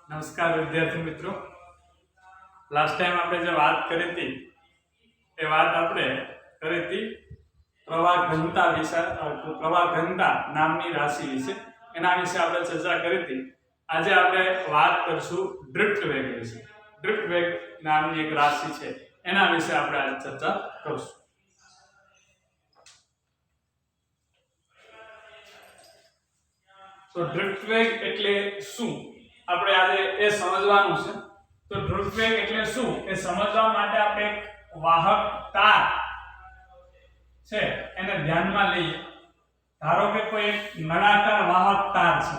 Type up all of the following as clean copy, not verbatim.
નમસ્કાર વિદ્યાર્થી મિત્રો, લાસ્ટ ટાઈમ આપણે જે વાત કરી હતી એ વાત આપણે કરી હતી પ્રવાહ ઘનતા વિશે, પ્રવાહ ઘનતા નામની રાશિ વિશે. એના વિશે આપણે ચર્ચા કરી હતી. આજે આપણે વાત કરશું ડ્રિફ્ટ વેગ વિશે. ડ્રિફ્ટ વેગ નામની એક રાશિ છે, એના વિશે આપણે આજે ચર્ચા કરશું. તો ડ્રિફ્ટ વેગ એટલે શું આપણે આજે એ સમજવાનું છે. તો ડ્રિફ્ટ વેગ એટલે શું એ સમજવા માટે આપણે વાહક તાર છે એને ધ્યાનમાં લઈએ. ધારો કે કોઈ એક નળાકાર વાહક તાર છે,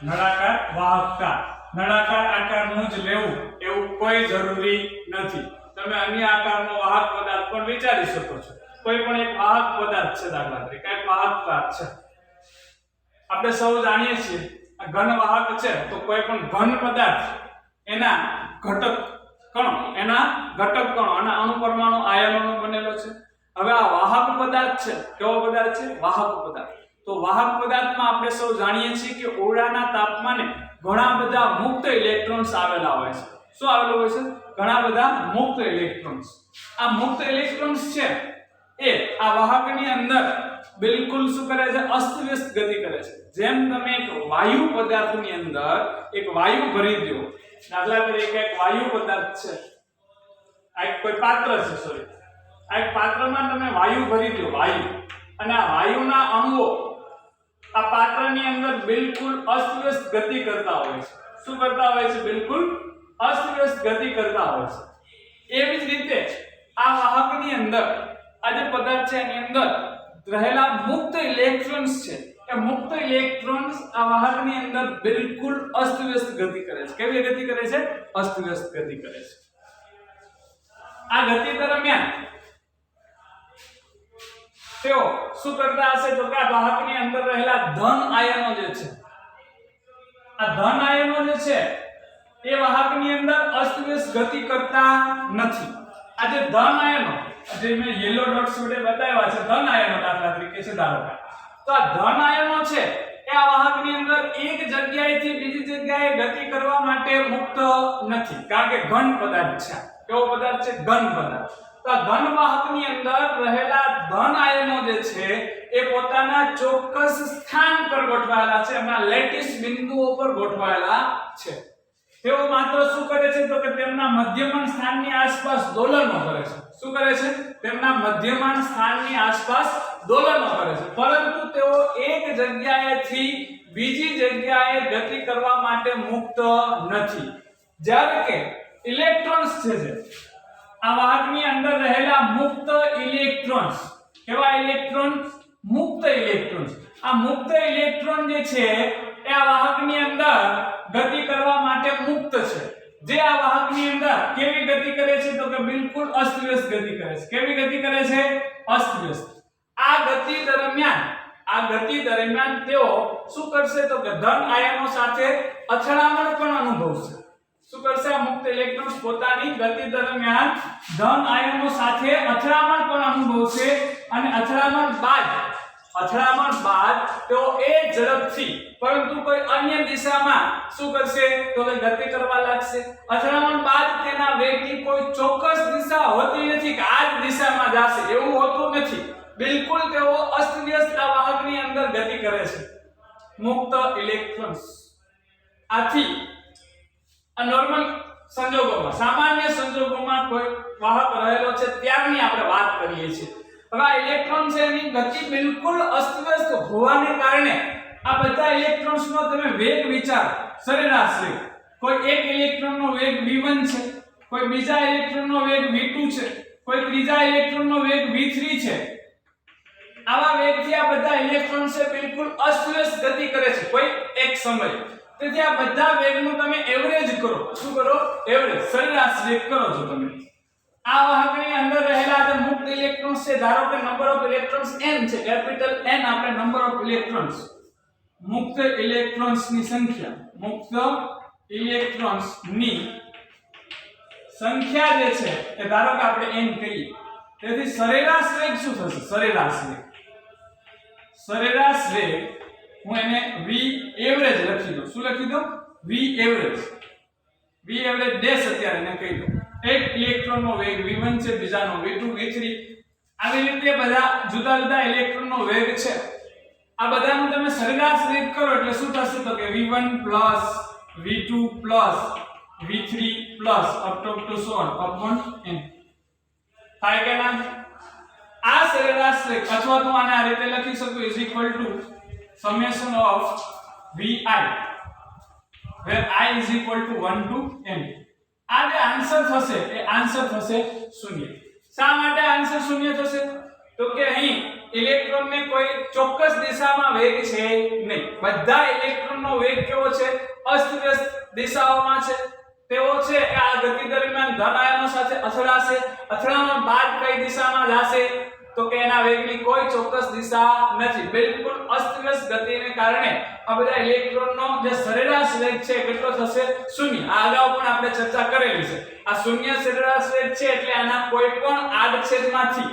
નળાકાર વાહક તાર. નળાકાર આકારનું જ લેવું એવું કોઈ જરૂરી નથી. તમે અન્ય આકારનો વાહક પદાર્થ પણ વિચારી શકો છો. કોઈ પણ એક વાહક પદાર્થ છે, દાખલા તરીકે એક વાહક તાર છે. આપણે સૌ જાણીએ છીએ આ ઘન વાહક છે, તો કોઈ પણ ઘન પદાર્થ એના ઘટક કણો અને અણુ પરમાણુ આયનોનો બનેલો છે. હવે આ વાહક પદાર્થ છે, કેવો પદાર્થ છે? વાહક પદાર્થ. તો વાહક પદાર્થમાં આપણે સૌ જાણીએ છીએ કે ઓરડાના તાપમાને ઘણા બધા મુક્ત ઇલેક્ટ્રોન્સ આવેલા હોય છે. શું આવેલું હોય છે? ઘણા બધા મુક્ત ઇલેક્ટ્રોન્સ. આ મુક્ત ઇલેક્ટ્રોન્સ છે એ આ વાહકની અંદર બિલકુલ શું કરે છે? અસ્તવ્યસ્ત ગતિ કરે છે. જેમ તમે એક વાયુ પદાર્થની અંદર એક વાયુ ભરી દો, દાખલા તરીકે એક વાયુ પદાર્થ છે, આ એક કોઈ પાત્ર છે, સોરી, આ એક પાત્રમાં તમે વાયુ ભરી દો, વાયુ, અને આ વાયુના અણુઓ આ પાત્રની અંદર બિલકુલ અસ્તવ્યસ્ત ગતિ કરતા હોય છે. શું કરતા હોય છે? બિલકુલ અસ્તવ્યસ્ત ગતિ કરતા હોય છે. એવી જ રીતે આ વાહકની અંદર આ જે પદાર્થ છે એની અંદર રહેલા મુક્ત ઇલેક્ટ્રોન્સ છે, એ મુક્ત ઇલેક્ટ્રોન્સ આ વાહકની અંદર બિલકુલ અસ્તવ્યસ્ત ગતિ કરે છે. કેવી ગતિ કરે છે? અસ્તવ્યસ્ત ગતિ કરે છે. આ ગતિ દરમિયાન તેઓ શું કરતા હશે? તો કે આ વાહકની અંદર રહેલા ધન આયનો જે છે, આ ધન આયનો જે છે એ વાહકની અંદર અસ્તવ્યસ્ત ગતિ કરતા નથી. આ જે ધન આયનો, જે મેં યેલો ડોટ્સ વડે બતાવ્યા છે, ધન આયનો દાખલા તરીકે છે, ધારો કે તો આ ધન આયનો છે એ આ વાહકની અંદર એક જગ્યાએથી બીજી જગ્યાએ ગતિ કરવા માટે મુક્ત નથી, કારણ કે ઘન પદાર્થ છે. કેવો પદાર્થ છે? ઘન પદાર્થ. તો આ ઘન વાહકની અંદર રહેલા ધન આયનો જે છે એ પોતાના ચોક્કસ સ્થાન પર ગોઠવાયેલા છે, એમના લેટિસ બિંદુઓ પર ગોઠવાયેલા છે. તેઓ માત્ર શું કરે છે? તો કે તેમના મધ્યમાન સ્થાનની આસપાસ દોલનો કરે છે. શું કરે છે? તેમના મધ્યમાન સ્થાનની આસપાસ દોલનો કરે છે, પરંતુ તેઓ એક જગ્યાએથી બીજી જગ્યાએ ગતિ કરવા માટે મુક્ત નથી. જ્યારે કે ઇલેક્ટ્રોન્સ છે, આ વાહકની અંદર રહેલા મુક્ત ઇલેક્ટ્રોન્સ, કેવા ઇલેક્ટ્રોન? મુક્ત ઇલેક્ટ્રોન્સ. આ મુક્ત ઇલેક્ટ્રોન જે છે એ આ વાહકની અંદર ગતિ કરવા માટે મુક્ત છે. જે આ વાહકની અંદર કેવી ગતિ કરે છે? તો કે બિલકુલ અસ્તવ્યસ્ત ગતિ કરે છે. કેવી ગતિ કરે છે? અસ્તવ્યસ્ત. આ ગતિ દરમિયાન તેઓ શું કરશે? તો કે ધન આયનો સાથે અથડામણ પણ અનુભવશે. શું કરશે? આ મુક્ત ઇલેક્ટ્રોન્સ પોતાની ગતિ દરમિયાન ધન આયનો સાથે અથડામણ પણ અનુભવશે, અને અથડામણ બાદ તેઓ એ ઝડપથી પરંતુ કોઈ અન્ય દિશામાં શું કરશે? તો કે ગતિ કરવા લાગશે. અથડામણ બાદ તેના વેગની કોઈ ચોક્કસ દિશા હોતી નથી કે આ જ દિશામાં જશે, એવું હોતું નથી. બિલકુલ તેઓ અસ્તવ્યસ્ત આ વાહકની અંદર ગતિ કરે છે, મુક્ત ઇલેક્ટ્રોન્સ. આથી આ નોર્મલ સંજોગોમાં, સામાન્ય સંજોગોમાં કોઈ વાહક રહેલો છે ત્યારની આપણે વાત કરીએ છીએ. હવે આ ઇલેક્ટ્રોન છે એની ગતિ બિલકુલ અસ્તવ્યસ્ત હોવાને કારણે આ બધા ઇલેક્ટ્રોન્સનો તમે વેગ વિચારો, સરેરાશ વેગ. કોઈ એક ઇલેક્ટ્રોનનો વેગ v1 છે, કોઈ બીજા ઇલેક્ટ્રોનનો વેગ v2 છે, કોઈ ત્રીજા ઇલેક્ટ્રોનનો વેગ v3 છે. આવા વેગથી આ બધા ઇલેક્ટ્રોન છે બિલકુલ અસ્તવ્યસ્ત ગતિ કરે છે કોઈ એક સમયે. તેથી આ બધા વેગનું તમે એવરેજ કરો. શું કરો? એવરેજ, સરેરાશ વેગ કરો છો તમે. આ વાહકની અંદર રહેલા જે મુક્ત ઇલેક્ટ્રોન્સ છે, ધારો કે નંબર ઓફ ઇલેક્ટ્રોન્સ n છે, કેપિટલ N આપણે નંબર ઓફ ઇલેક્ટ્રોન્સ, મુક્ત ઇલેક્ટ્રોન્સની સંખ્યા, મુક્ત ઇલેક્ટ્રોન્સની સંખ્યા જે છે એ ધારો કે આપણે n કહીએ. તેથી સરેરાશ વેગ શું થશે? સરેરાશ વેગ હું એને V એવરેજ લખી દઉં. શું લખી દઉં? V average. V average dash અત્યારે એને કહી દઉં. એક ઇલેક્ટ્રોનનો વેગ v1 છે, બીજાનો v2 v3. આવી રીતે બધા જુદા જુદા ઇલેક્ટ્રોનનો વેગ છે. આ બધાનું તમે સરેરાશ વેગ કરો એટલે શું થશે? તો કે v1 v2 v3 up to so on upon n થાય કે ના? આ સરેરાશ વેગ અથવા તો આને આ રીતે લખી શકું is equal to summation of vi where I is equal to 1 to n. આ જે આન્સર થશે એ આન્સર થશે 0. શા માટે આન્સર 0 થશે? તો કે અહીં ઇલેક્ટ્રોનને કોઈ ચોક્કસ દિશામાં વેગ છે નહીં. બધા ઇલેક્ટ્રોનનો વેગ કેવો છે? અસ્તવ્યસ્ત દિશાઓમાં છે. તેઓ છે કે આ ગતિ દરમિયાન ધન આયનો સાથે અથડાશે. અથડાનો બાદ કઈ દિશામાં જશે? તો કે એના વેગની કોઈ ચોક્કસ દિશા નથી. બિલકુલ અસ્તવ્યસ્ત ગતિને કારણે આ બધા ઇલેક્ટ્રોનનો જે સરેરાશ વેગ છે કેટલો થશે? 0. આ અગાઉ પણ આપણે ચર્ચા કરેલી છે. આ 0 સરેરાશ વેગ છે એટલે આના કોઈ પણ આડછેદમાંથી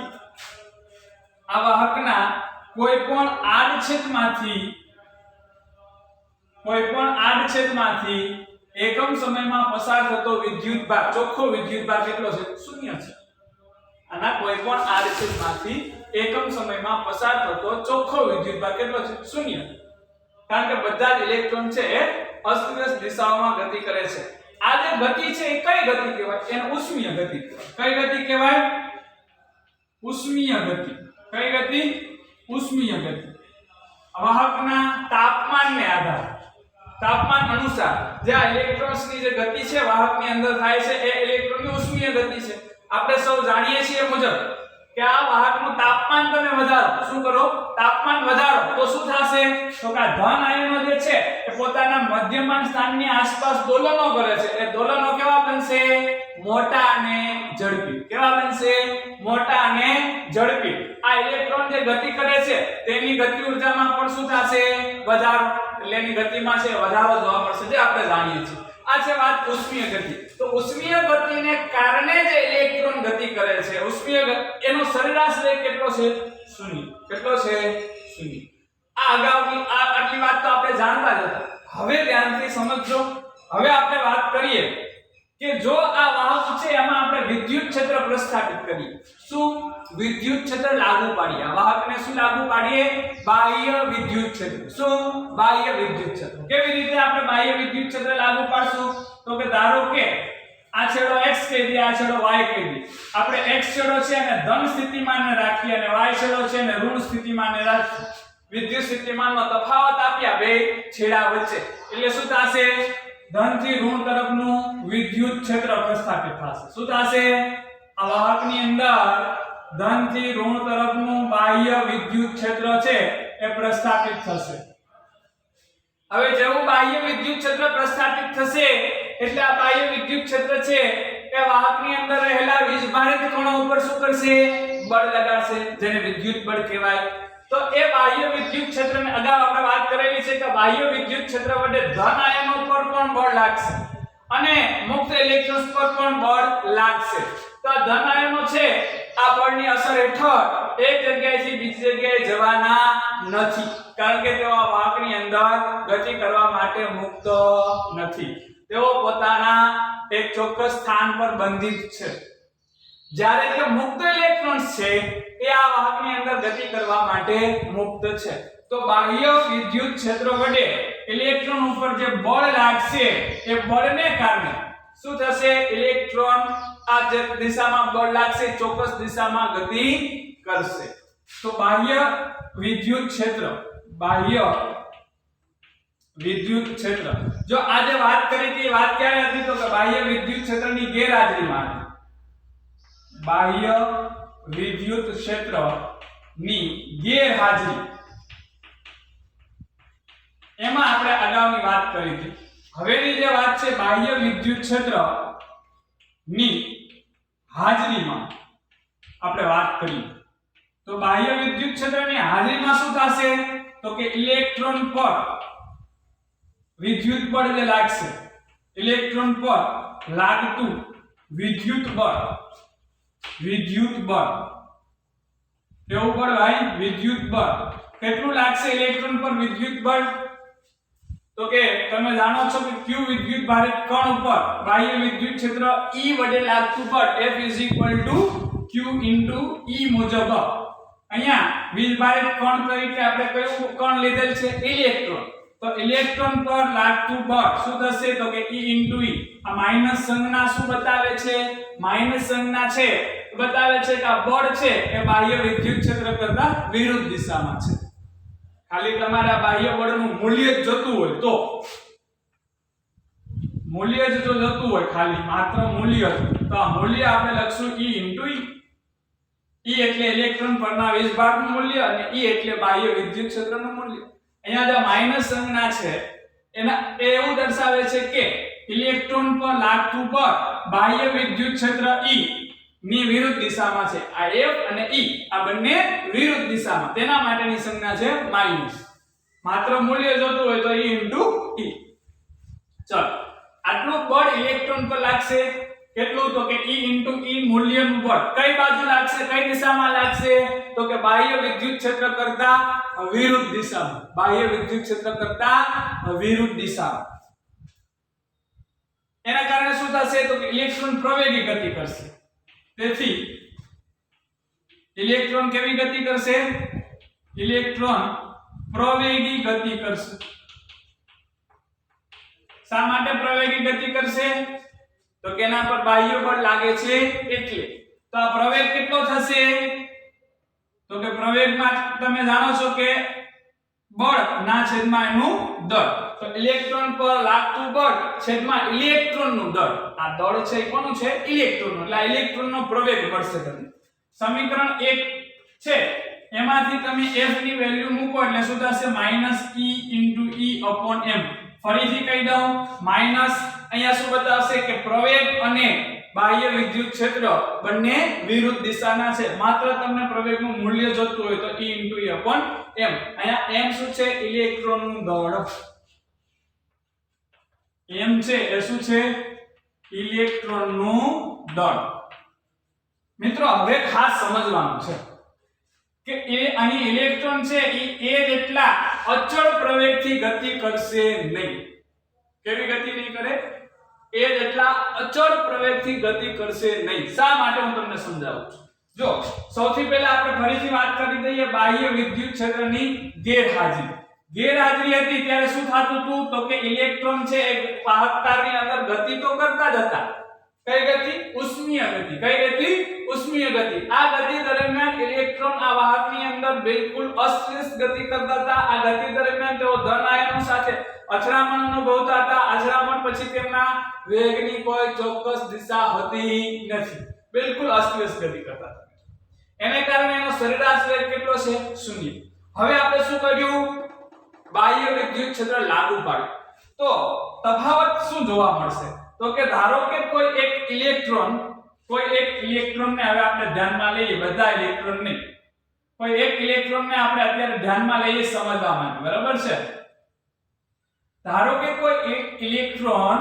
આ વાહકના કોઈ પણ આડછેદમાંથી એકમ સમયમાં પસાર થતો વિદ્યુતભાર, ચોખ્ખો વિદ્યુતભાર કેટલો છે? 0 છે. આના કોઈ પણ આડછેદમાંથી એકમ સમયમાં પસાર થતો ચોખ્ખો વિદ્યુતભાર કેટલો છે? 0. કારણ કે બધા જ ઇલેક્ટ્રોન છે એ અસ્તવ્યસ્ત દિશાઓમાં ગતિ કરે છે. આ જે ગતિ છે એ કઈ ગતિ કહેવાય? એને ઉષ્મીય ગતિ કહેવાય. કઈ ગતિ કહેવાય? ઉષ્મીય ગતિ. કઈ ગતિ? ઉષ્મીય ગતિ. વાહકના તાપમાનને આધારે, તાપમાન અનુસાર જે આ ઇલેક્ટ્રોન્સની જે ગતિ છે વાહકની અંદર થાય છે એ ઇલેક્ટ્રોનની ઉષ્મીય ગતિ છે. આપણે સૌ જાણીએ છીએ મુજબ કે આ વાહકનું તાપમાન તમે વધારો. શું કરો? તાપમાન વધારો તો શું થશે? તો કે ધન આયનો જે છે એ પોતાના મધ્યમાન સ્થાનની આસપાસ દોલનો કરે છે. એ દોલનો કેવા બનશે? મોટા અને ઝડપી. કેવા બનશે? મોટા અને ઝડપી. આ ઇલેક્ટ્રોન જે ગતિ કરે છે તેની ગતિ ઊર્જામાં પણ શું થશે? વધારો. એટલે એની ગતિમાં છે વધારો જોવા મળશે, જે આપણે જાણીએ છીએ. આ છે વાત ઉષ્મીય ગતિ. તો ઉષ્મીય ગતિને કારણે જે ઇલેક્ટ્રોન ગતિ કરે છે, ઉષ્મીય એનો સરેરાશ વેગ કેટલો છે? 0. કેટલો છે? 0. આ અગાઉની આટલી વાત તો આપણે જાણતા જ હતા. હવે ધ્યાનથી સમજજો. હવે આપણે વાત કરીએ કે જો આ વાહક છે એમાં આપણે વિદ્યુત ક્ષેત્ર પ્રસ્થાપિત કરીએ. શું? વિદ્યુત ક્ષેત્ર લાગુ પાડીએ. આ વાહકને શું લાગુ પાડીએ? બાહ્ય વિદ્યુત ક્ષેત્ર. શું? બાહ્ય વિદ્યુત ક્ષેત્ર. કેવી રીતે આપણે બાહ્ય વિદ્યુત ક્ષેત્ર લાગુ પાડશું? તો કે ધારો કે આ છેડો x કહી દઈએ, આ છેડો y કહી દઈએ. આપણે x છેડો છે એને ધન સ્થિતિમાનને રાખીએ અને y છેડો છે એને ઋણ સ્થિતિમાનને રાખીએ. વિદ્યુત સ્થિતિમાનનો તફાવત આપ્યા બે છેડા વચ્ચે. એટલે શું થશે? ધન થી ઋણ તરફનું વિદ્યુત ક્ષેત્ર પ્રસ્થાપિત થશે. શું થશે? આ વાહકની અંદર ધન થી ઋણ તરફનું બાહ્ય વિદ્યુત ક્ષેત્ર છે એ પ્રસ્થાપિત થશે. હવે જેવું બાહ્ય વિદ્યુત ક્ષેત્ર પ્રસ્થાપિત થશે એટલે આ બાહ્ય વિદ્યુત ક્ષેત્ર છે એ વાહકની અંદર રહેલા વીજભારિત કણો ઉપર શું કરશે? બળ લગાડશે, જેને વિદ્યુત બળ કહેવાય. તો એ બાહ્ય વિદ્યુત ક્ષેત્રને અગાઉ આપણે વાત કરેલી છે કે બાહ્ય વિદ્યુત ક્ષેત્ર વડે ધન આયનો પર પણ બળ લાગશે અને મુક્ત ઇલેક્ટ્રોન્સ પર પણ બળ લાગશે. તો આ ધન આયનો છે આ બળની અસર હેઠળ એક જગ્યાએથી બીજી જગ્યાએ જવાના નથી, કારણ કે તેઓ વાહકની અંદર ગતિ કરવા માટે મુક્ત નથી. તેઓ પોતાના એક ચોક્કસ સ્થાન પર બંધિત છે. જ્યારે કે મુક્ત ઇલેક્ટ્રોન્સ છે એ આ વાહકની અંદર ગતિ કરવા માટે મુક્ત છે. તો બાહ્ય વિદ્યુત ક્ષેત્ર વડે ઇલેક્ટ્રોન ઉપર જે બળ લાગશે એ બળને કારણે શું થશે? ઇલેક્ટ્રોન આ જે દિશામાં બળ લાગશે ચોક્કસ દિશામાં ગતિ કરશે. તો બાહ્ય વિદ્યુત ક્ષેત્ર, બાહ્ય વિદ્યુત ક્ષેત્ર, જો આજે વાત કરી હતી વાત ક્યારે હતી? તો કે બાહ્ય વિદ્યુત ક્ષેત્રની ગેરહાજરીમાં. બાહ્ય વિદ્યુત ક્ષેત્રની ગેરહાજરી એમાં આપણે અગાઉની વાત કરી હતી. હવેની જે વાત છે બાહ્ય વિદ્યુત ક્ષેત્રની હાજરીમાં આપણે વાત કરી. તો બાહ્ય વિદ્યુત ક્ષેત્રની હાજરીમાં શું થશે? તો કે ઇલેક્ટ્રોન પર વિદ્યુત બળ જે લાગશે, ઇલેક્ટ્રોન પર લાગતું વિદ્યુત બળ, વિદ્યુત બળ કેવું બળ ભાઈ? વિદ્યુત બળ કેટલું લાગશે ઇલેક્ટ્રોન પર વિદ્યુત બળ? તો કે તમે જાણો છો કે q વિદ્યુત ભારિત કણ ઉપર બાહ્ય વિદ્યુત ક્ષેત્ર E વડે લાગતું બળ F q E મુજબ અહીંયા વીજભારિત કણ તરીકે આપણે કયું કણ લીધેલ છે? ઇલેક્ટ્રોન. તો ઇલેક્ટ્રોન પર લાગતું બળ શું થશે? તો કે E આ માઈનસ સંજ્ઞા શું બતાવે છે? માઈનસ સંજ્ઞા છે બતાવે છે કે આ બળ છે એ બાહ્ય વિદ્યુત ક્ષેત્ર કરતા વિરુદ્ધ દિશામાં છે. ખાલી તમારા બાહ્ય બળનું મૂલ્ય જ જોતું હોય તો મૂલ્ય જ જો જોતું હોય ખાલી માત્ર મૂલ્ય તો આ મૂલ્ય આપણે લખશું E એટલે ઇલેક્ટ્રોન પરના વીજભારનું મૂલ્ય અને E એટલે બાહ્ય વિદ્યુત ક્ષેત્રનું મૂલ્ય. અહીંયા જે માઈનસ સંજ્ઞા છે એના એ એવું દર્શાવે છે કે ઇલેક્ટ્રોન પર લાગતું બળ બાહ્ય વિદ્યુત ક્ષેત્ર E ની વિરુદ્ધ દિશામાં છે. આ F અને E આ બંને વિરુદ્ધ દિશામાં, તેના માટેની સંજ્ઞા છે માઈનસ. માત્ર મૂલ્ય જોતું હોય તો E E. ચલો, આટલું બળ ઇલેક્ટ્રોન પર લાગશે. કેટલું? તો કે E મૂલ્યનું બળ કઈ બાજુ લાગશે? કઈ દિશામાં લાગશે? તો કે બાહ્ય વિદ્યુત ક્ષેત્ર કરતા વિરુદ્ધ દિશામાં. બાહ્ય વિદ્યુત ક્ષેત્ર કરતા વિરુદ્ધ દિશામાં. એના કારણે શું થશે? તો કે ઇલેક્ટ્રોન પ્રવેગી ગતિ કરશે. તેથી ઇલેક્ટ્રોન કેવી ગતિ કરશે? ઇલેક્ટ્રોન પ્રવેગી ગતિ કરશે. શા માટે પ્રવેગી ગતિ કરશે? તો કે એના પર બાહ્ય બળ લાગે છે એટલે. તો આ પ્રવેગ કેટલો થશે? તો કે પ્રવેગમાં તમે જાણો છો કે બળ ના છેદમાં એનું દળ. તો ઇલેક્ટ્રોન પર લાગતું બળ છેદમાં ઇલેક્ટ્રોનનું દળ. આ દળ છે એ કોનું છે? ઇલેક્ટ્રોનનું. એટલે આ ઇલેક્ટ્રોનનો પ્રવેગ મળશે તમને. સમીકરણ 1 છે એમાંથી તમે F ની વેલ્યુ મૂકો એટલે શું થશે? -E/E/m. ફરીથી કહી દઉં, માઈનસ અહીંયા શું બતાવશે કે પ્રવેગ અને બાહ્ય વિદ્યુત ક્ષેત્ર બંને વિરુદ્ધ દિશાના છે. માત્ર તમને પ્રવેગનું મૂલ્ય જોતું હોય તો E/E/m. અહીંયા m શું છે? ઇલેક્ટ્રોનનું દળ. m છે એ શું છે? ઇલેક્ટ્રોનનું દળ. મિત્રો હવે ખાસ સમજવાનું છે કે એ અહીં ઇલેક્ટ્રોન છે એ જેટલા અચળ પ્રવેગથી ગતિ કરશે નહીં. કેવી ગતિ નહીં કરે? એ જેટલા અચળ પ્રવેગથી ગતિ કરશે નહીં. શા માટે હું તમને સમજાવું છું. જો સૌથી પહેલા આપણે ફરીથી વાત કરી દઈએ બાહ્ય વિદ્યુત ક્ષેત્રની ગેરહાજરી હતી ત્યારે શું થતું હતું? તો કે ઇલેક્ટ્રોન છે એ વાહકતાની અંદર ગતિ તો કરતા જ હતા. કઈ ગતિ? ઉષ્મીય ગતિ. કઈ ગતિ? ઉષ્મીય ગતિ. આ ગતિ દરમિયાન ઇલેક્ટ્રોન આ વાહકની અંદર બિલકુલ અશ્લેષ ગતિ કરતા હતા. આ ગતિ દરમિયાન તેઓ ધન આયનો સાથે અથડામણ અનુભવતા હતા. અથડામણ પછી તેમના વેગની કોઈ ચોક્કસ દિશા હોતી નથી. બિલકુલ અશ્લેષ ગતિ કરતા હતા. એને કારણે એનો સરેરાશ વેગ કેટલો છે? 0. હવે આપણે શું કર્યું? બાહ્ય વિદ્યુત ક્ષેત્ર લાગુ પાડ્યું. તો તફાવત શું જોવા મળશે? તો કે ધારો કે કોઈ એક ઇલેક્ટ્રોનને હવે આપણે ધ્યાનમાં લઈએ, બધા ઇલેક્ટ્રોન નહીં, કોઈ એક ઇલેક્ટ્રોનને આપણે અત્યારે ધ્યાનમાં લઈએ સમજવા માટે, બરાબર છે? ધારો કે કોઈ એક ઇલેક્ટ્રોન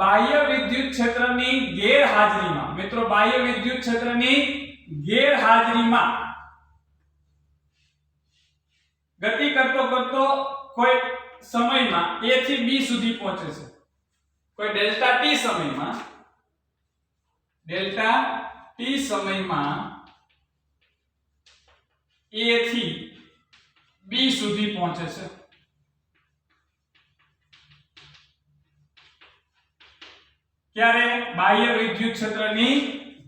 બાહ્ય વિદ્યુત ક્ષેત્રની ગેરહાજરીમાં, મિત્રો બાહ્ય વિદ્યુત ક્ષેત્રની ગેરહાજરીમાં ગતિ કરતો કોઈ સમયમાં A થી B સુધી પહોંચે છે. કોઈ ડેલ્ટા t સમયમાં A થી B સુધી પહોંચે છે. ક્યારે? બાહ્ય વિદ્યુત ક્ષેત્રની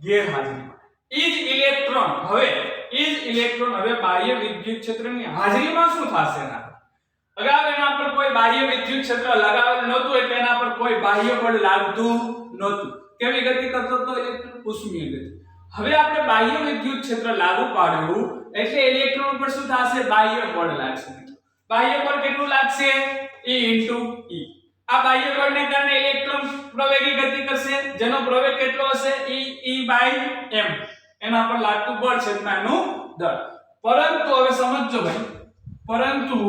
ગેરહાજરીમાં. ઈ જ ઇલેક્ટ્રોન હવે બાહ્ય વિદ્યુત ક્ષેત્રની હાજરીમાં શું થશે? અગાઉ એના પર કોઈ બાહ્ય વિદ્યુત ક્ષેત્ર લગાવેલ નહોતું એટલે એના પર કોઈ બાહ્ય બળ લાગતું નહોતું. કેવી ગતિ કરતો હતો? ઉષ્મીય ગતિ. હવે આપણે બાહ્ય વિદ્યુત ક્ષેત્ર લાગુ પાડ્યું એટલે ઇલેક્ટ્રોન પર શું થશે? બાહ્ય બળ લાગશે. બાહ્ય બળ કેટલું લાગશે? E/E. આ બાહ્ય બળને કારણે ઇલેક્ટ્રોન પ્રવેગી ગતિ કરશે, જેનો પ્રવેગ કેટલો હશે? E/m. એના પર લાગતું બળ છે એનું દળ. પરંતુ હવે સમજજો ભાઈ, પરંતુ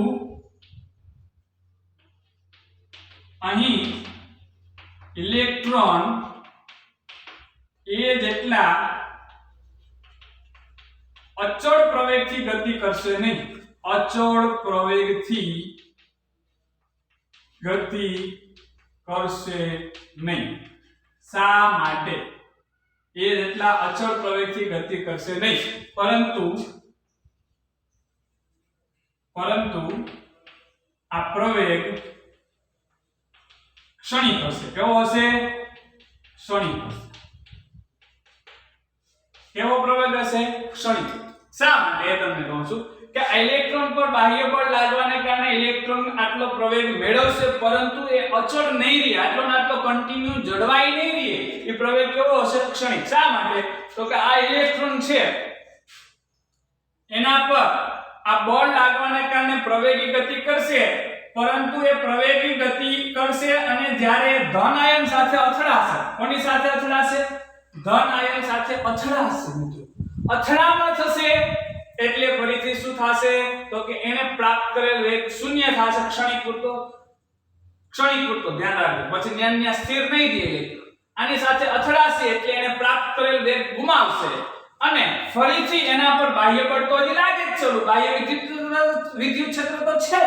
અહીં ઇલેક્ટ્રોન એ જેટલા અચળ પ્રવેગથી ગતિ કરશે નહીં. અચળ પ્રવેગથી ગતિ કરશે નહીં. શા માટે? એ જેટલા અચળ પ્રવેગથી ગતિ કરશે નહીં, પરંતુ આ પ્રવેગ ક્ષણિક હશે. કેવો હશે? ક્ષણિક હશે. કેવો પ્રવેગ હશે? ક્ષણિક. શા માટે એ તમને કહું છું કે ઇલેક્ટ્રોન પર બાહ્ય બળ લાગવાને કારણે ઇલેક્ટ્રોન આટલો પ્રવેગ મેળવશે, પરંતુ એ અચળ નહીં રહે, આટલો ને આટલો કન્ટિન્યુ જળવાઈ નહીં રહે. એ પ્રવેગ કેવો હશે? ક્ષણિક. શા માટે? તો કે આ ઇલેક્ટ્રોન છે એના પર આ બળ લાગવાને કારણે પ્રવેગી ગતિ કરશે, પરંતુ એ પ્રવેગી ગતિ કરશે અને જ્યારે ધન આયન સાથે અથડાશે, કોની સાથે અથડાશે? ધન આયન સાથે અથડાશે મિત્રો. અથડામણ થશે એટલે ફરીથી શું થશે? તો કે એને પ્રાપ્ત કરેલ વેગ શૂન્ય થશે. ક્ષણિક પૂરતો ધ્યાન રાખજો, પછી ન્યા સ્થિર નહીં રહે ઇલેક્ટ્રોન. આની સાથે અથડાશે એટલે એને પ્રાપ્ત કરેલ વેગ ગુમાવશે અને ફરીથી એના પર બાહ્ય બળ તો હજી લાગે જ છે. બાહ્ય વિદ્યુત ક્ષેત્ર તો છે,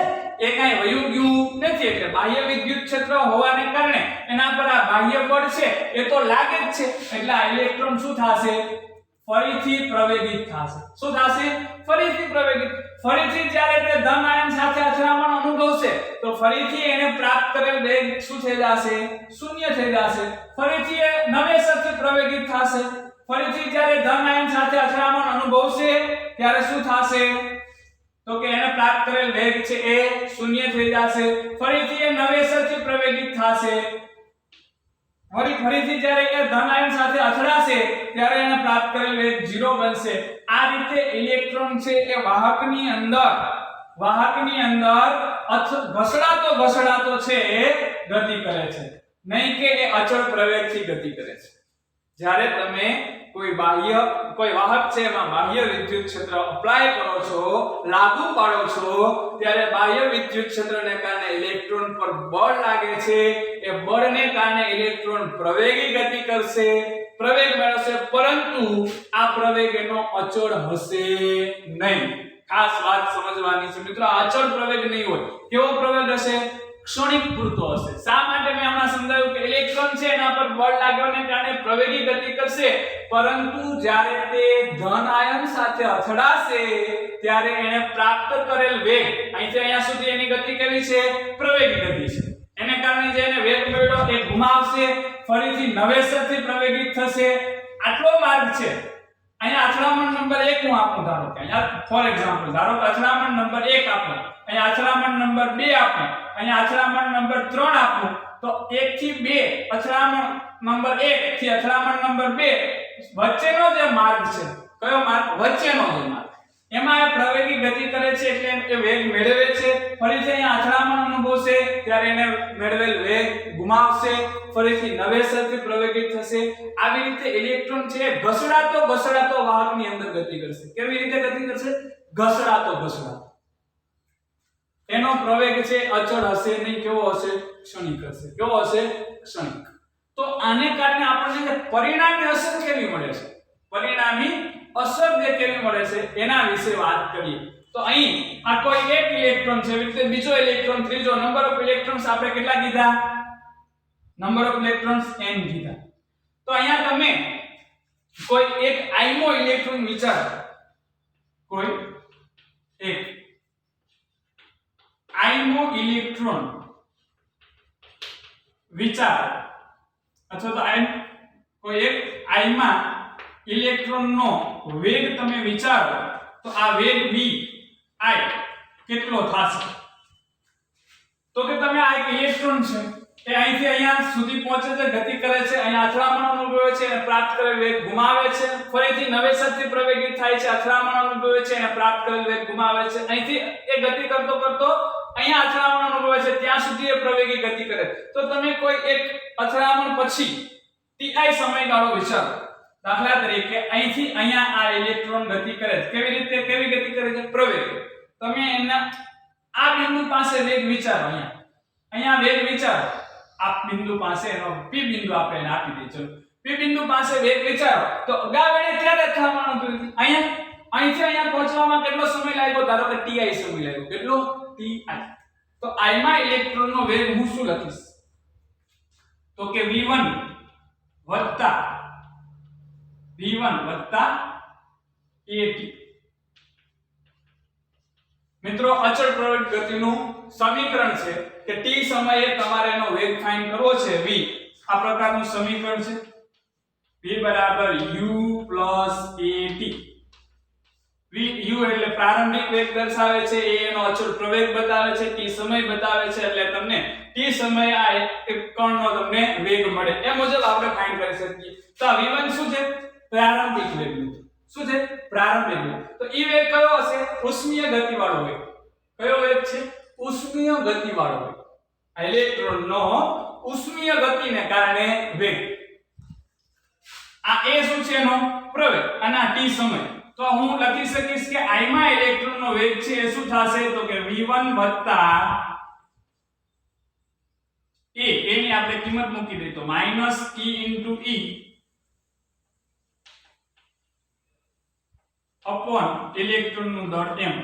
એ કાંઈ વયું ગયું નથી. એટલે બાહ્ય વિદ્યુત ક્ષેત્ર હોવાને કારણે એના પર આ બાહ્ય બળ છે એ તો લાગે જ છે. એટલે આ ઇલેક્ટ્રોન શું થશે? ફરીથી પ્રવેગિત થશે. શું થશે? ફરીથી પ્રવેગિત. ફરીથી જ્યારે તે ધન આયન સાથે અથડામણ અનુભવશે તો ફરીથી એને પ્રાપ્ત કરેલ વેગ શું થઈ જશે? શૂન્ય થઈ જશે. ફરીથી એ નવેસરથી પ્રવેગિત થશે. ફરીથી જ્યારે ધન આયન સાથે અથડામણ અનુભવશે ત્યારે શું થશે? તો કે એને પ્રાપ્ત કરેલ વેગ છે એ શૂન્ય થઈ જશે. ફરીથી એ નવેસરથી પ્રવેગિત થશે. ફરીથી જ્યારે એ ધન આયન સાથે અથડાશે ત્યારે એને પ્રાપ્ત કરેલ વેગ 0 બનશે. આ રીતે ઇલેક્ટ્રોન છે એ વાહકની અંદર ઘસડાતો છે એ ગતિ કરે છે, નહીં કે એ અચળ પ્રવેગથી ગતિ કરે છે. જ્યારે તમે કોઈ વાહક છે એમાં બાહ્ય વિદ્યુત ક્ષેત્ર અપ્લાય કરો છો, લાગુ પાડો છો, ત્યારે બાહ્ય વિદ્યુત ક્ષેત્રને કારણે ઇલેક્ટ્રોન પર બળ લાગે છે. એ બળને કારણે ઇલેક્ટ્રોન પ્રવેગી ગતિ કરશે, પ્રવેગ મેળવશે, પરંતુ આ પ્રવેગ એનો અચળ હશે નહીં. ખાસ વાત સમજવાની છે મિત્રો, આ અચળ પ્રવેગ નહીં હોય. કેવો પ્રવેગ હશે? ક્ષણિક પૂરતો હશે. શા માટે? મેં હમણાં સમજાવ્યું કે ઇલેક્ટ્રોન છે એના પર બળ લાગવાને કારણે પ્રવેગી ગતિ કરશે, પરંતુ જ્યારે તે ધન આયન સાથે અથડાશે ત્યારે એને પ્રાપ્ત કરેલ વેગ અહીંથી અહીંયા સુધી એની ગતિ કેવી છે? પ્રવેગી ગતિ છે. એને કારણે જે એને વેગ મળ્યો એ ગુમાવશે, ફરીથી નવેસરથી પ્રવેગિત થશે. આટલો માર્ગ છે. અહીંયા અથડામણ નંબર 1 હું આપું, ધારો કે અહીંયા ફોર એક્ઝામ્પલ ધારો કે અથડામણ નંબર 1 આપો, અહીંયા અથડામણ નંબર 2 આપો, અહીંયા અથડામણ નંબર 3 આપો, તો 1 થી 2 અથડામણ નંબર 1 થી અથડામણ નંબર 2 વચ્ચેનો જે માર્ગ છે, કયો માર્ગ? વચ્ચેનો જે માર્ગ, એમાં એ પ્રવેગી ગતિ કરે છે એટલે એ વેગ મેળવે છે. ફરીથી અહીંયા અથડામણ અનુભવશે ત્યારે એને મેળવેલ વેગ ગુમાવશે, ફરીથી નવેસરથી પ્રવેગિત થશે. આવી રીતે ઇલેક્ટ્રોન છે ઘસડાતો વાહકની અંદર ગતિ કરશે. કેવી રીતે ગતિ કરશે? ઘસડાતો. એનો પ્રવેગ છે અચળ હશે નહીં. કેવો હશે? ક્ષણિક હશે. કેવો હશે? ક્ષણિક. તો આને કારણે આપણને પરિણામી અસર કેવી મળે છે? પરિણામી અસર જે કેવી મળે છે એના વિશે વાત કરીએ. તો અહીં આ કોઈ એક ઇલેક્ટ્રોન છે, એટલે બીજો ઇલેક્ટ્રોન, ત્રીજો. નંબર ઓફ ઇલેક્ટ્રોન્સ આપણે કેટલા કીધા? નંબર ઓફ ઇલેક્ટ્રોન્સ n કીધા. તો અહીંયા તમે કોઈ એક આયનો ઇલેક્ટ્રોન વિચારો, કોઈ એક આયનો ઇલેક્ટ્રોન વિચારો, અથવા તો કોઈ એક આયમાં ઇલેક્ટ્રોનનો વેગ તમે વિચારો, તો આ વેગ v I કેટલો થશે? તો કે તમે આ એક ઇલેક્ટ્રોન છે એ અહીંથી અહીંયા સુધી પહોંચે છે, ગતિ કરે છે, અહીંયા અથડામણ અનુભવે છે અને પ્રાપ્ત કરેલ વેગ ગુમાવે છે, ફરીથી નવેસરથી પ્રવેગિત થાય છે, અથડામણ અનુભવે છે અને પ્રાપ્ત કરેલ વેગ ગુમાવે છે, અહીંથી એ ગતિ કરતો અહીંયા અથડામણ અનુભવે છે ત્યાં સુધી એ પ્રવેગી ગતિ કરે. તો તમે કોઈ એક અથડામણ પછી ti સમયગાળો વિચારો. દાખલા તરીકે અહીંથી અહીંયા આ ઇલેક્ટ્રોન ગતિ કરે છે. કેવી રીતે? કેવી ગતિ કરે છે? પ્રવેગી. તમે એના આ બિંદુ પાસે વેગ વિચારો, અહીંયા વેગ વિચારો. આ બિંદુ પાસે એનો p બિંદુ આપણે એને આપી દઈએ. ચલો p બિંદુ પાસે વેગ વિચારો. તો અગાઉ એને ક્યારે અથડામણ અનુભવી? અહીંયા અહીંથી અહીંયા પહોંચવામાં કેટલો સમય લાગ્યો? ધારો કે ti સમય લાગ્યો. કેટલો? ti. તો I માં ઇલેક્ટ્રોનનો વેગ હું શું લખીશ? તો કે v1 વત્તા at. મિત્રો અચળ પ્રવેગ ગતિનું સમીકરણ છે કે t સમયે તમારે એનો વેગ ફાઇન્ડ કરવો છે v. આ પ્રકારનું સમીકરણ છે v બરાબર u plus at. u એટલે પ્રારંભિક વેગ દર્શાવે છે, a એનો અચળ પ્રવેગ બતાવે છે, t સમય બતાવે છે, એટલે તમને t સમયે આ એક કણનો તમને વેગ મળે એ મુજબ આપણે ફાઇન્ડ કરી શકીએ. તો આ v1 શું છે? પ્રારંભિક વેગ. શું છે? પ્રારંભિક વેગ. તો ઈ વેગ કયો હશે? ઉષ્મીય ગતિવાળો વેગ. કયો વેગ છે? ઉષ્મીય ગતિવાળો વેગ. આ ઇલેક્ટ્રોનનો ઉષ્મીય ગતિને કારણે વેગ. આ a શું છે? એનો પ્રવેગ અને આ t સમય. તો હું લખી શકીશ કે I માં ઇલેક્ટ્રોનનો વેગ છે એ શું થશે? તો કે v1 વત્તા a એની આપણે કિંમત મૂકી દઈએ તો -t * e अपॉन इलेक्ट्रॉनનું દળ m.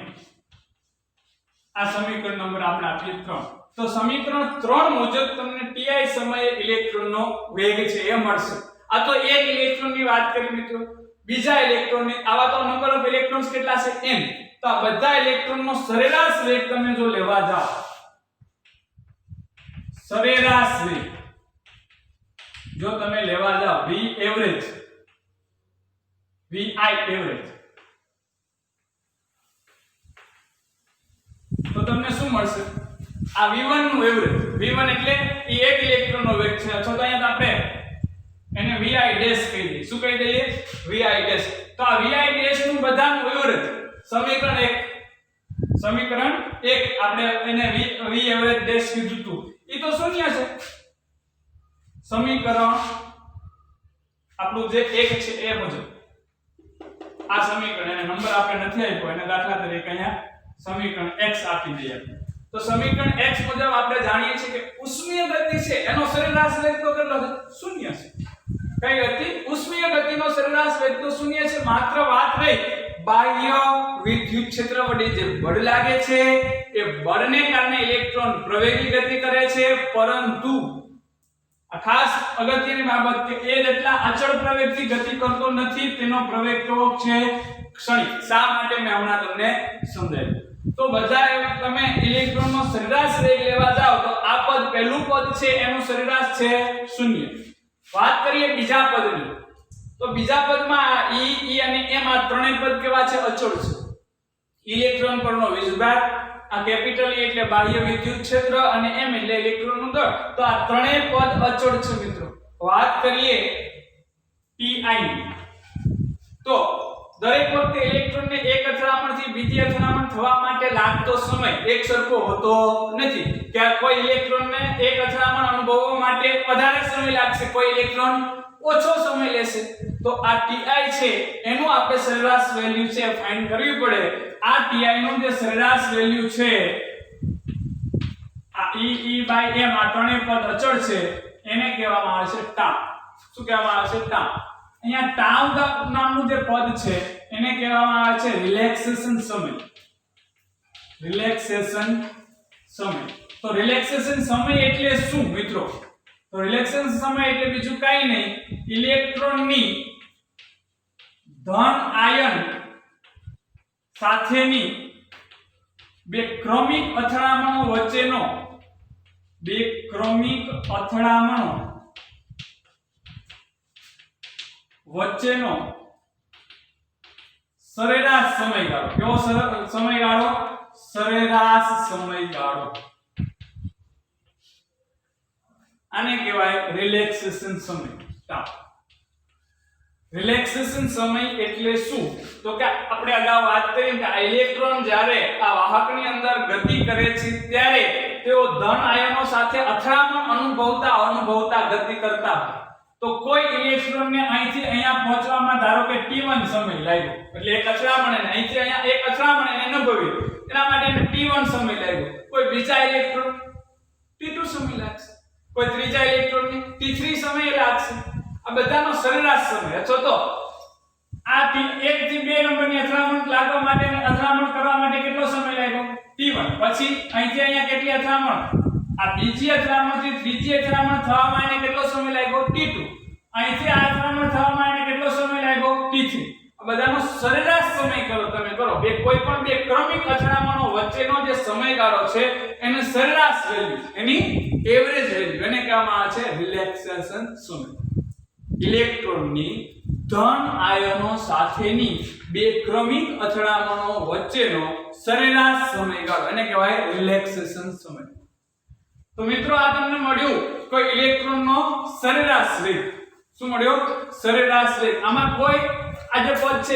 આ સમીકરણ નંબર આપણે આપીએ 3. તો સમીકરણ 3 મુજબ તમને ti સમયે ઇલેક્ટ્રોનનો વેગ છે એ મળશે. આ તો એક ઇલેક્ટ્રોનની વાત કરી મિત્રો. બીજા ઇલેક્ટ્રોનની આવા તો નંબર ઓફ ઇલેક્ટ્રોન્સ કેટલા છે? n. તો આ બધા ઇલેક્ટ્રોનનો સરેરાશ વેગ તમે જો લેવા જાઓ, સરેરાશ વેગ જો તમે લેવા જાઓ v એવરેજ, vi એવરેજ, તો તમને શું મળશે? આ v1 નું એવરેજ. v1 એટલે એ એક ઇલેક્ટ્રોનનો વેગ છે, અથવા તો અહીંયા આપણે એને vi ડેશ કહી દઈએ. શું કહી દઈએ? vi dash. તો આ vi ડેશ નું બધાનું એવરેજ સમીકરણ 1 આપણે એને v એવરેજ ડેશ કીધું હતું. ઈ તો શૂન્ય છે. સમીકરણ આપણું જે 1 છે એ મુજબ આ સમીકરણ એને નંબર આપણે નથી આપ્યો, એને દાખલા તરીકે અહીંયા સમીકરણ x આપી દઈએ. તો સમીકરણ x મુજબ આપણે જાણીએ છીએ કે ઉષ્મીય ગતિ છે એનો સરેરાશ વેગ તો કેટલો છે? શૂન્ય છે. કઈ ગતિ? ઉષ્મીય ગતિનો સરેરાશ વેગ તો શૂન્ય છે. માત્ર વાત રહી બાહ્ય વિદ્યુત ક્ષેત્ર વડે જે બળ લાગે છે એ બળને કારણે ઇલેક્ટ્રોન પ્રવેગી ગતિ કરે છે, પરંતુ આ ખાસ અગત્યની બાબત કે એ જેટલા અચળ પ્રવેગથી ગતિ કરતો નથી, તેનો પ્રવેગ કેવો છે? ક્ષણિક. શા માટે? મેં હમણાં તમને સમજાવ્યું. તો બધા તમે ઇલેક્ટ્રોનનો સરેરાશ વેગ લેવા જાઓ તો આ પદ પહેલું પદ છે એનું સરેરાશ છે 0. વાત કરીએ બીજા પદની, તો બીજા પદમાં e અને m આ ત્રણેય પદ કેવા છે? અચળ છે. ઇલેક્ટ્રોન પરનો વીજભાર, આ કેપિટલ E એટલે બાહ્ય વિદ્યુત ક્ષેત્ર અને m એટલે ઇલેક્ટ્રોનનું દળ. તો આ ત્રણેય પદ અચળ છે મિત્રો. વાત કરીએ ti ની, તો દરેક વખતે ઇલેક્ટ્રોનને એક અથડામણથી બીજી અથડામણ થવા માટે લાગતો સમય એક સરખો હોતો નથી. કે કોઈ ઇલેક્ટ્રોનને એક અથડામણ અનુભવવા માટે વધારે સમય લાગશે, કોઈ ઇલેક્ટ્રોન ઓછો સમય લેશે. તો આ ti છે એનું આપણે સરેરાશ વેલ્યુ છે ફાઇન્ડ કરવી પડે. આ ti નું જે સરેરાશ વેલ્યુ છે આ e m આ ત્રણેય પદ અચળ છે, એને કહેવામાં આવે છે ટાઉ. શું કહેવામાં આવે છે? ટાઉ. અહીંયા ટાઉ નામનું જે પદ છે એને કહેવામાં આવે છે રિલેક્સેશન સમય. રિલેક્સેશન સમય. તો રિલેક્સેશન સમય એટલે શું મિત્રો? તો રિલેક્સેશન સમય એટલે બીજું કાઈ નહીં, ઇલેક્ટ્રોનની ધન આયન સાથેની બે ક્રમિક અથડામણો વચ્ચેનો સરેરાશ સમયગાળો. કેવો સમયગાળો? સરેરાશ સમયગાળો. આને કહેવાય રિલેક્સેશન સમય. રિલેક્સેશન સમય એટલે શું? તો કે આપણે અગાઉ વાત કરી કે આ ઇલેક્ટ્રોન જ્યારે આ વાહકની અંદર ગતિ કરે છે ત્યારે તેઓ ધન આયનો સાથે અથડામણ અનુભવતા ગતિ કરતા હોય. તો કોઈ ઇલેક્ટ્રોનને અહીંથી અહીંયા પહોંચવામાં ધારો કે t1 સમય લાગ્યો, એટલે એક અથડામણ એને અહીંથી અહીંયા એક અથડામણ એને અનુભવી, એના માટે એને t1 સમય લાગ્યો. કોઈ બીજા ઇલેક્ટ્રોન t2 સમય લાગશે, કોઈ ત્રીજા ઇલેક્ટ્રોનને t3 સમય લાગશે. આ બધાનો સરેરાશ સમય અથવા તો આ 1 થી 2 નંબરની અથડામણ લાગવા માટે અને અથડામણ કરવા માટે કેટલો સમય લાગ્યો t1 પછી અહીંથી અહીંયા કેટલી અથડામણ આ બીજી અથડામણ થી ત્રીજી અથડામણ થવા માટે કેટલો સમય લાગ્યો t2 અહીંથી આ અથડામણ થવા માટે કેટલો સમય લાગ્યો t3 આ બધાનો સરેરાશ સમય કરો તમે કરો બે કોઈ પણ બે ક્રમિક અથડામણો વચ્ચેનો જે સમયગાળો છે એને સરેરાશ વેલ્યુ એની એવરેજ વેલ્યુ એને કહેવામાં આવે છે રિલેક્સેશન સમય ઇલેક્ટ્રોનની ધન આયનો સાથેની બે ક્રમિક અથડામણો વચ્ચેનો સરેરાશ સમયગાળો એને કહેવાય રિલેક્સેશન સમય તો મિત્રો આ તમને મળ્યું કોઈ ઇલેક્ટ્રોનનો સરેરાશ વેગ શું મળ્યો સરેરાશ વેગ આમાં કોઈ આ જે પદ છે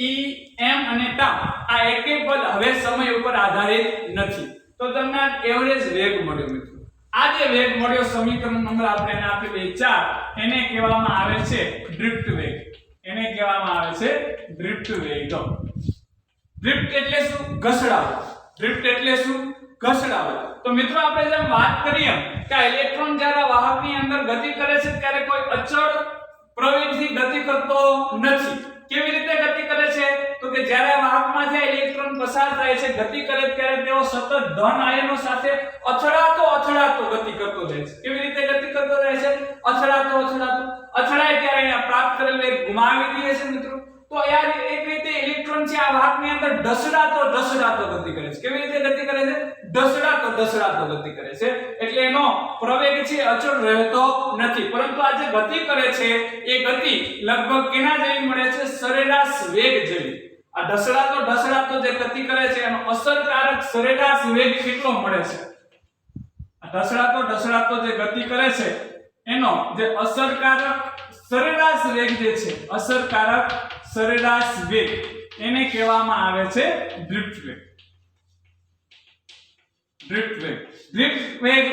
e m અને τ આ એકેય પદ હવે સમય ઉપર આધારિત નથી તો તમને એવરેજ વેગ મળ્યો મિત્રો આ જે વેગ મળ્યો સમીકરણ નંબર આપણે એને આપી દઈએ 4 એને કહેવામાં આવે છે ડ્રિફ્ટ વેગ એને કહેવામાં આવે છે ડ્રિફ્ટ વેગ ડ્રિફ્ટ એટલે શું ઘસડાવો ડ્રિફ્ટ એટલે શું ઘસડાવો તો મિત્રો આપણે જેમ વાત કરીએ કે ઇલેક્ટ્રોન જ્યારે વાહકની અંદર ગતિ કરે છે ત્યારે કોઈ અચળ પ્રવેગથી ગતિ કરતો નથી કેવી રીતે ગતિ કરે છે તો કે જ્યારે વાહકમાંથી ઇલેક્ટ્રોન પસાર થાય છે ગતિ કરે ત્યારે તેઓ સતત ધન આયનો સાથે અથડાતો ગતિ કરતો જાય છે કેવી રીતે ગતિ કરતો જાય છે અથડાતો અથડાય ત્યારે અહીંયા પ્રાપ્ત કરેલ વેગ ગુમાવી દે છે મિત્રો તો યાર એક રીતે ઇલેક્ટ્રોન છે આ વાહકની અંદર ઢસડાતો ગતિ કરે છે કેવી રીતે ગતિ કરે છે ઢસડાતો ગતિ કરે છે એટલે એનો પ્રવેગ છે અચળ રહેતો નથી પરંતુ આ જે ગતિ કરે છે એ ગતિ લગભગ કેના જેવી મળે છે સરેરાશ વેગ જેવી આ ઢસડાતો જે ગતિ કરે છે એનો અસરકારક સરેરાશ વેગ કેટલો મળે છે આ ઢસડાતો જે ગતિ કરે છે એનો જે અસરકારક સરેરાશ વેગ જે છે અસરકારક સરેરાશ વેગ એને કહેવામાં આવે છે ડ્રિફ્ટ વેગ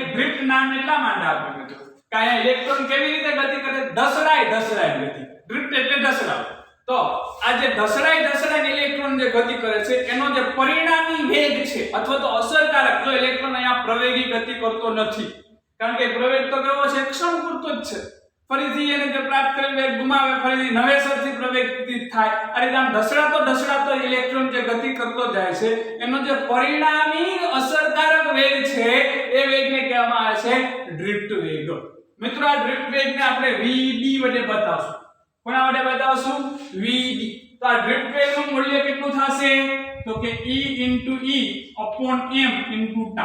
ડ્રિફ્ટ નામ એટલા માટે આપ્યું મિત્રો કે આ ઇલેક્ટ્રોન કેવી રીતે ગતિ કરે ઢસડાય ગતિ ડ્રિફ્ટ એટલે ઢસડાવ તો આ જે ઢસડાય ઇલેક્ટ્રોન જે ગતિ કરે છે એનો જે પરિણામી વેગ છે અથવા તો અસરકારક જો ઇલેક્ટ્રોન અહીંયા પ્રવેગી ગતિ કરતો નથી કારણ કે પ્રવેગ તો કેવો છે ક્ષણ પૂરતો જ છે ફરીથી એને જે પ્રાપ્ત કરેલ વેગ ગુમાવે ફરીથી નવેસરથી પ્રવેગિત થાય આ રીતે આમ ઢસડાતો ઇલેક્ટ્રોન જે ગતિ કરતો જાય છે એનો જે પરિણામી અસરકારક વેગ છે એ વેગને કહેવામાં આવે છે ડ્રિફ્ટ વેગ મિત્રો આ ડ્રિફ્ટ વેગને આપણે vd વડે બતાવશું કોના વડે બતાવશું vd તો આ ડ્રિફ્ટ વેગનું મૂલ્ય કેટલું થશે તો કે e * m * τ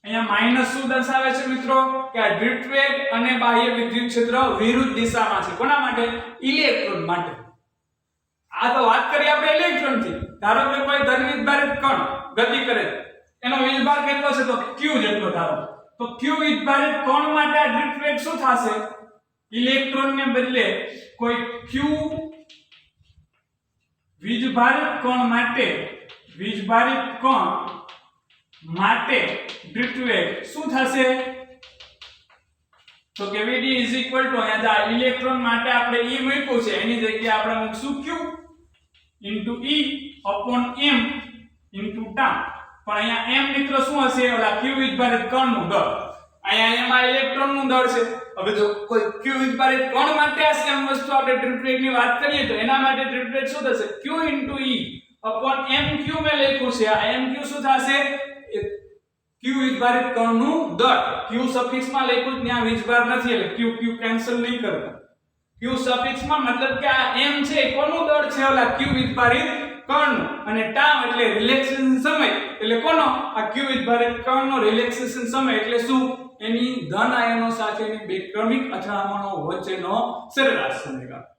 અહીંયા માઈનસ શું દર્શાવે છે મિત્રો કે આ ડ્રિફ્ટ વેગ અને બાહ્ય વિદ્યુત ક્ષેત્ર વિરુદ્ધ દિશામાં છે કોના માટે ઇલેક્ટ્રોન માટે આ તો વાત કરી આપણે ઇલેક્ટ્રોન થી ધારો કે કોઈ ધનવિદ્યુત કણ ગતિ કરે એનો વીજભાર કેટલો છે તો q જેટલો ધારો તો q વિદ્યુત કણ માટે આ ડ્રિફ્ટ વેગ શું થશે ઇલેક્ટ્રોન ને બદલે કોઈ q વીજભારિત કણ માટે ડ્રિફ્ટ વેગ શું થશે તો કે vd અહીંયા ઇલેક્ટ્રોન માટે આપણે e મૂક્યું છે એની જગ્યાએ આપણે મૂકશું q * e / m * τ પણ અહીંયા m મિત્રો શું હશે ઓલા q વિદ્યુત કણનું દળ અહીંયા એમાં ઇલેક્ટ્રોનનું દળ છે હવે જો કોઈ q વિદ્યુત કણ માટે આ સેમ વસ્તુ આપણે ડ્રિફ્ટ વેગની વાત કરીએ તો એના માટે ડ્રિફ્ટ વેગ શું થશે q * e / mq મેં લખ્યું છે આ mq શું થશે q વીજભારિત કણનું દળ q સફિક્સમાં લખ્યું ત્યાં વીજભાર નથી એટલે q કેન્સલ નહીં કરતા q સફિક્સમાં મતલબ કે આ m છે કોનું દળ છે ઓલા q વીજભારિત કણનું અને τ એટલે રિલેક્સેશન સમય એટલે કોનો આ q વીજભારિત કણનો રિલેક્સેશન સમય એટલે શું એની ધન આયનો સાથેની બે ક્રમિક અથડામણો વચ્ચેનો સરેરાશ સમયગાળો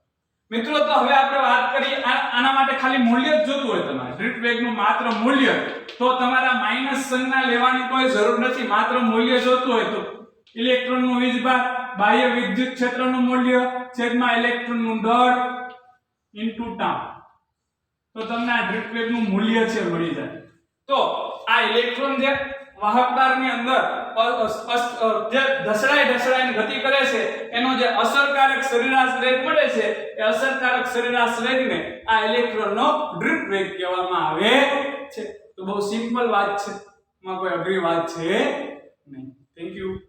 મિત્રો તો હવે આપણે વાત કરીએ આના માટે ખાલી મૂલ્ય જ જોતું હોય તમારે ડ્રિફ્ટ વેગનું માત્ર મૂલ્ય તો તમારા માઈનસ સંજ્ઞા લેવાની કોઈ જરૂર નથી માત્ર મૂલ્ય જોતું હોય તો ઇલેક્ટ્રોનનું વીજભાર બાહ્ય વિદ્યુત ક્ષેત્રનું મૂલ્ય છેદમાં ઇલેક્ટ્રોનનું દળ * τ તો તમને આ ડ્રિફ્ટ વેગનું મૂલ્ય છે મળી જાય તો આ ઇલેક્ટ્રોન જે વાહકદારની અંદર જે ઢસડાઈને ગતિ કરે છે એનો જે અસરકારક સરેરાશ વેગ મળે છે એ અસરકારક સરેરાશ વેગને આ ઇલેક્ટ્રોનનો ડ્રિફ્ટ વેગ કહેવામાં આવે છે તો બહુ સિમ્પલ વાત છે એમાં કોઈ અઘરી વાત છે નહીં થેન્ક યુ